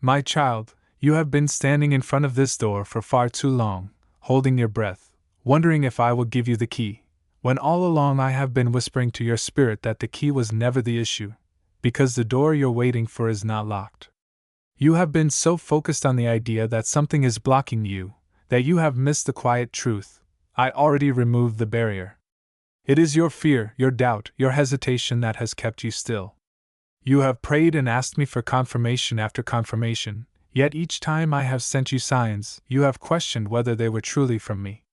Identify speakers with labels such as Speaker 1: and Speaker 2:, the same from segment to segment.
Speaker 1: My child, you have been standing in front of this door for far too long, holding your breath, wondering if I will give you the key, when all along I have been whispering to your spirit that the key was never the issue, because the door you're waiting for is not locked. You have been so focused on the idea that something is blocking you, that you have missed the quiet truth. I already removed the barrier. It is your fear, your doubt, your hesitation that has kept you still. You have prayed and asked me for confirmation after confirmation, yet each time I have sent you signs, you have questioned whether they were truly from me.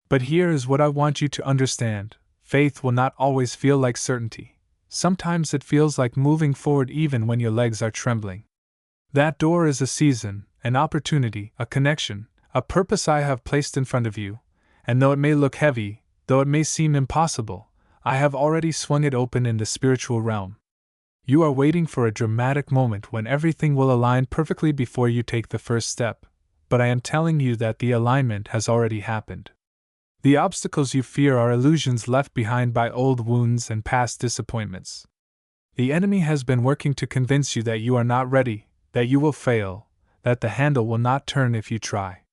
Speaker 1: But here is what I want you to understand: faith will not always feel like certainty. Sometimes it feels like moving forward even when your legs are trembling. That door is a season, an opportunity, a connection, a purpose I have placed in front of you, and though it may look heavy, though it may seem impossible, I have already swung it open in the spiritual realm. You are waiting for a dramatic moment when everything will align perfectly before you take the first step, but I am telling you that the alignment has already happened. The obstacles you fear are illusions left behind by old wounds and past disappointments. The enemy has been working to convince you that you are not ready, that you will fail, that the handle will not turn if you try.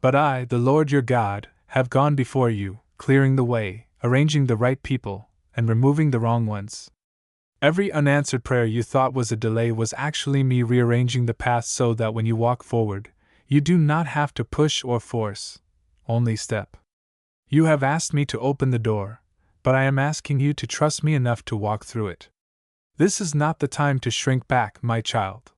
Speaker 1: But I, the Lord your God, have gone before you, clearing the way, arranging the right people, and removing the wrong ones. Every unanswered prayer you thought was a delay was actually me rearranging the path so that when you walk forward, you do not have to push or force, only step. You have asked me to open the door, but I am asking you to trust me enough to walk through it. This is not the time to shrink back, my child.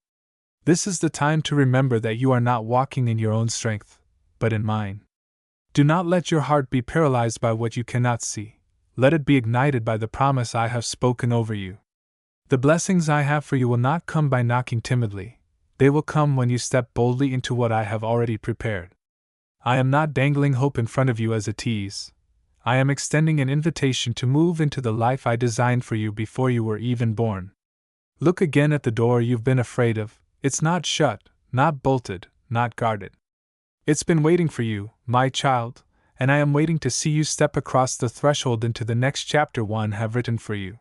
Speaker 1: This is the time to remember that you are not walking in your own strength, but in mine. Do not let your heart be paralyzed by what you cannot see. Let it be ignited by the promise I have spoken over you. The blessings I have for you will not come by knocking timidly. They will come when you step boldly into what I have already prepared. I am not dangling hope in front of you as a tease. I am extending an invitation to move into the life I designed for you before you were even born. Look again at the door you've been afraid of. It's not shut, not bolted, not guarded. It's been waiting for you, my child, and I am waiting to see you step across the threshold into the next chapter one have written for you.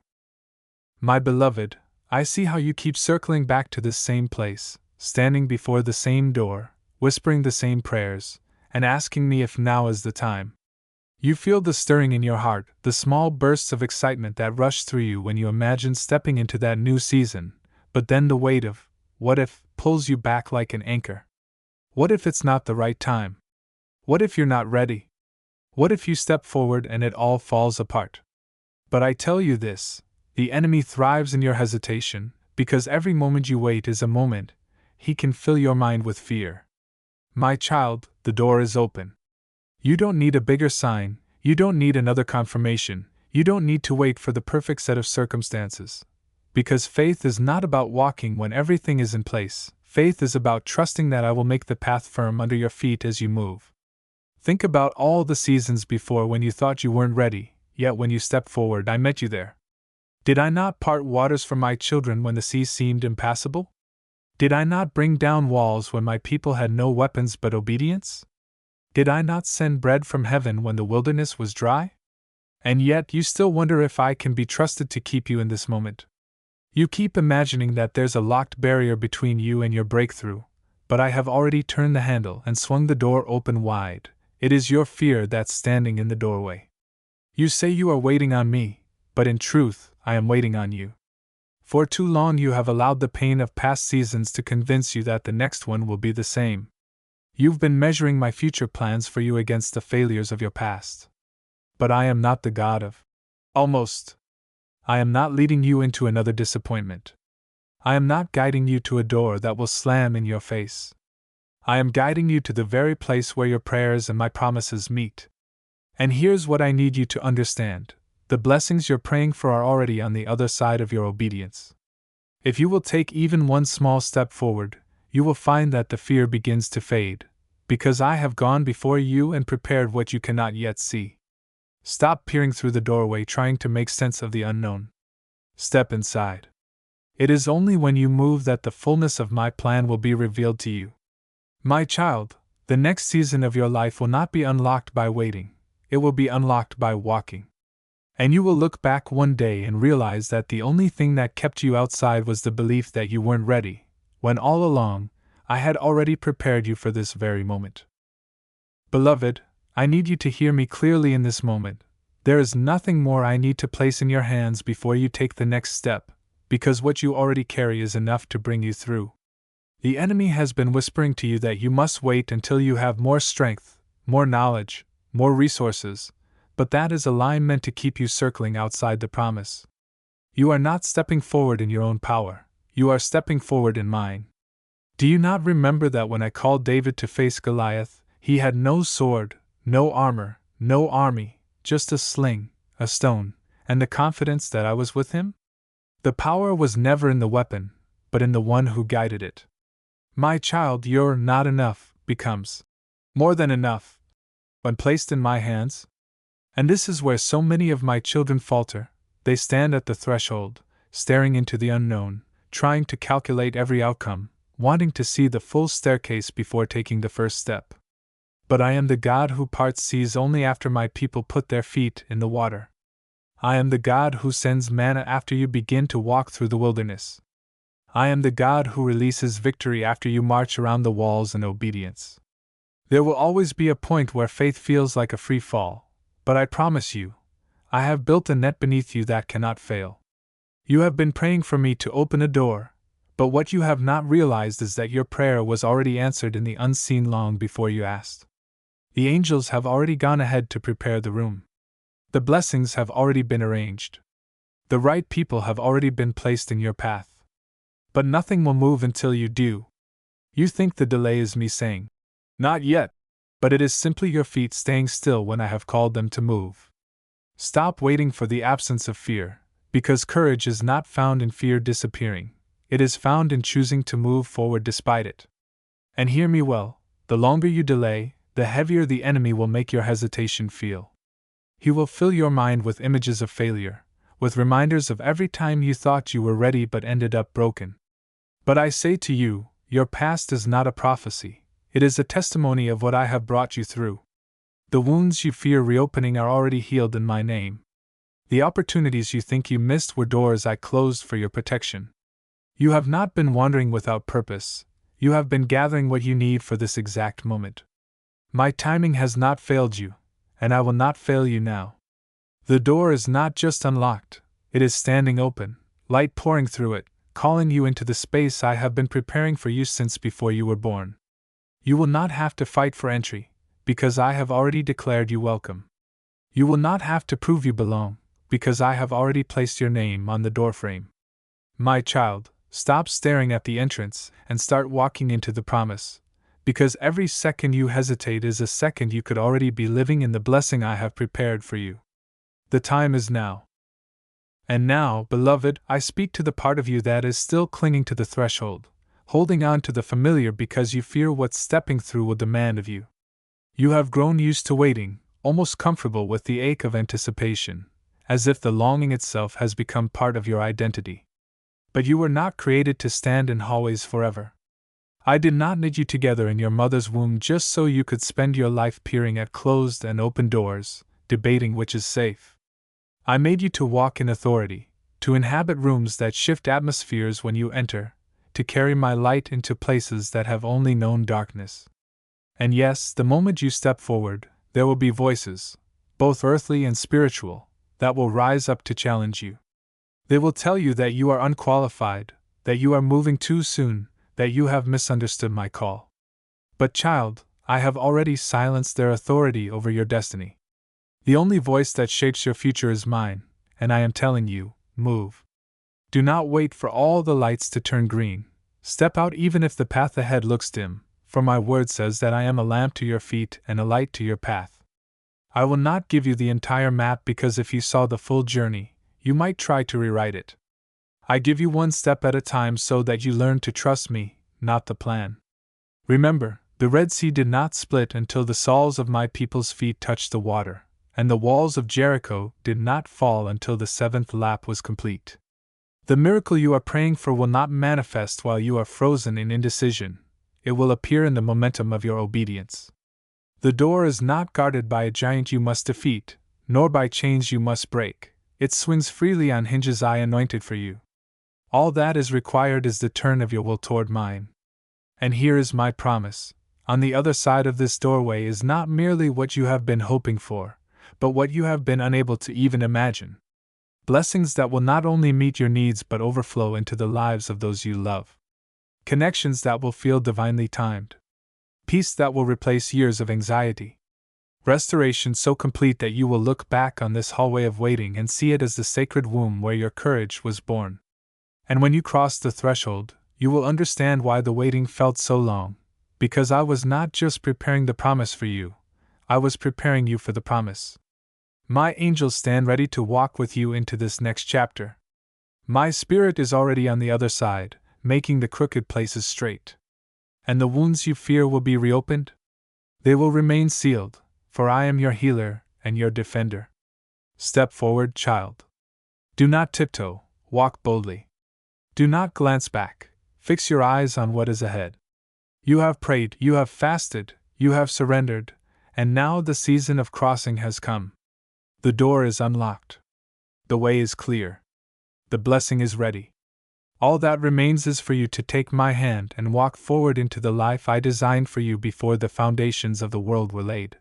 Speaker 1: My beloved, I see how you keep circling back to this same place, standing before the same door, whispering the same prayers, and asking me if now is the time. You feel the stirring in your heart, the small bursts of excitement that rush through you when you imagine stepping into that new season, but then the weight of, what if, pulls you back like an anchor. What if it's not the right time? What if you're not ready? What if you step forward and it all falls apart? But I tell you this, the enemy thrives in your hesitation, because every moment you wait is a moment he can fill your mind with fear. My child, the door is open. You don't need a bigger sign, you don't need another confirmation, you don't need to wait for the perfect set of circumstances. Because faith is not about walking when everything is in place, faith is about trusting that I will make the path firm under your feet as you move. Think about all the seasons before when you thought you weren't ready, yet when you stepped forward I met you there. Did I not part waters for my children when the sea seemed impassable? Did I not bring down walls when my people had no weapons but obedience? Did I not send bread from heaven when the wilderness was dry? And yet you still wonder if I can be trusted to keep you in this moment. You keep imagining that there's a locked barrier between you and your breakthrough, but I have already turned the handle and swung the door open wide. It is your fear that's standing in the doorway. You say you are waiting on me, but in truth, I am waiting on you. For too long you have allowed the pain of past seasons to convince you that the next one will be the same. You've been measuring my future plans for you against the failures of your past. But I am not the God of almost. I am not leading you into another disappointment. I am not guiding you to a door that will slam in your face. I am guiding you to the very place where your prayers and my promises meet. And here's what I need you to understand. The blessings you're praying for are already on the other side of your obedience. If you will take even one small step forward, you will find that the fear begins to fade, because I have gone before you and prepared what you cannot yet see. Stop peering through the doorway trying to make sense of the unknown. Step inside. It is only when you move that the fullness of my plan will be revealed to you. My child, the next season of your life will not be unlocked by waiting, it will be unlocked by walking. And you will look back one day and realize that the only thing that kept you outside was the belief that you weren't ready, when all along, I had already prepared you for this very moment. Beloved, I need you to hear me clearly in this moment. There is nothing more I need to place in your hands before you take the next step, because what you already carry is enough to bring you through. The enemy has been whispering to you that you must wait until you have more strength, more knowledge, more resources, but that is a lie meant to keep you circling outside the promise. You are not stepping forward in your own power, you are stepping forward in mine. Do you not remember that when I called David to face Goliath, he had no sword, no armor, no army, just a sling, a stone, and the confidence that I was with him? The power was never in the weapon, but in the one who guided it. My child, your not enough becomes more than enough when placed in my hands. And this is where so many of my children falter. They stand at the threshold, staring into the unknown, trying to calculate every outcome, wanting to see the full staircase before taking the first step. But I am the God who parts seas only after my people put their feet in the water. I am the God who sends manna after you begin to walk through the wilderness. I am the God who releases victory after you march around the walls in obedience. There will always be a point where faith feels like a free fall, but I promise you, I have built a net beneath you that cannot fail. You have been praying for me to open a door, but what you have not realized is that your prayer was already answered in the unseen long before you asked. The angels have already gone ahead to prepare the room. The blessings have already been arranged. The right people have already been placed in your path. But nothing will move until you do. You think the delay is me saying, "Not yet," but it is simply your feet staying still when I have called them to move. Stop waiting for the absence of fear, because courage is not found in fear disappearing, it is found in choosing to move forward despite it. And hear me well, the longer you delay, the heavier the enemy will make your hesitation feel. He will fill your mind with images of failure, with reminders of every time you thought you were ready but ended up broken. But I say to you, your past is not a prophecy, it is a testimony of what I have brought you through. The wounds you fear reopening are already healed in my name. The opportunities you think you missed were doors I closed for your protection. You have not been wandering without purpose, you have been gathering what you need for this exact moment. My timing has not failed you, and I will not fail you now. The door is not just unlocked, it is standing open, light pouring through it, calling you into the space I have been preparing for you since before you were born. You will not have to fight for entry, because I have already declared you welcome. You will not have to prove you belong, because I have already placed your name on the doorframe. My child, stop staring at the entrance and start walking into the promise, because every second you hesitate is a second you could already be living in the blessing I have prepared for you. The time is now. And now, beloved, I speak to the part of you that is still clinging to the threshold, holding on to the familiar because you fear what stepping through will demand of you. You have grown used to waiting, almost comfortable with the ache of anticipation, as if the longing itself has become part of your identity. But you were not created to stand in hallways forever. I did not knit you together in your mother's womb just so you could spend your life peering at closed and open doors, debating which is safe. I made you to walk in authority, to inhabit rooms that shift atmospheres when you enter, to carry my light into places that have only known darkness. And yes, the moment you step forward, there will be voices, both earthly and spiritual, that will rise up to challenge you. They will tell you that you are unqualified, that you are moving too soon, that you have misunderstood my call. But child, I have already silenced their authority over your destiny. The only voice that shapes your future is mine, and I am telling you, move. Do not wait for all the lights to turn green. Step out even if the path ahead looks dim, for my word says that I am a lamp to your feet and a light to your path. I will not give you the entire map because if you saw the full journey, you might try to rewrite it. I give you one step at a time so that you learn to trust me, not the plan. Remember, the Red Sea did not split until the soles of my people's feet touched the water, and the walls of Jericho did not fall until the seventh lap was complete. The miracle you are praying for will not manifest while you are frozen in indecision, it will appear in the momentum of your obedience. The door is not guarded by a giant you must defeat, nor by chains you must break, it swings freely on hinges I anointed for you. All that is required is the turn of your will toward mine. And here is my promise. On the other side of this doorway is not merely what you have been hoping for, but what you have been unable to even imagine. Blessings that will not only meet your needs but overflow into the lives of those you love. Connections that will feel divinely timed. Peace that will replace years of anxiety. Restoration so complete that you will look back on this hallway of waiting and see it as the sacred womb where your courage was born. And when you cross the threshold, you will understand why the waiting felt so long, because I was not just preparing the promise for you, I was preparing you for the promise. My angels stand ready to walk with you into this next chapter. My spirit is already on the other side, making the crooked places straight. And the wounds you fear will be reopened? They will remain sealed, for I am your healer and your defender. Step forward, child. Do not tiptoe, walk boldly. Do not glance back, fix your eyes on what is ahead. You have prayed, you have fasted, you have surrendered, and now the season of crossing has come. The door is unlocked. The way is clear. The blessing is ready. All that remains is for you to take my hand and walk forward into the life I designed for you before the foundations of the world were laid.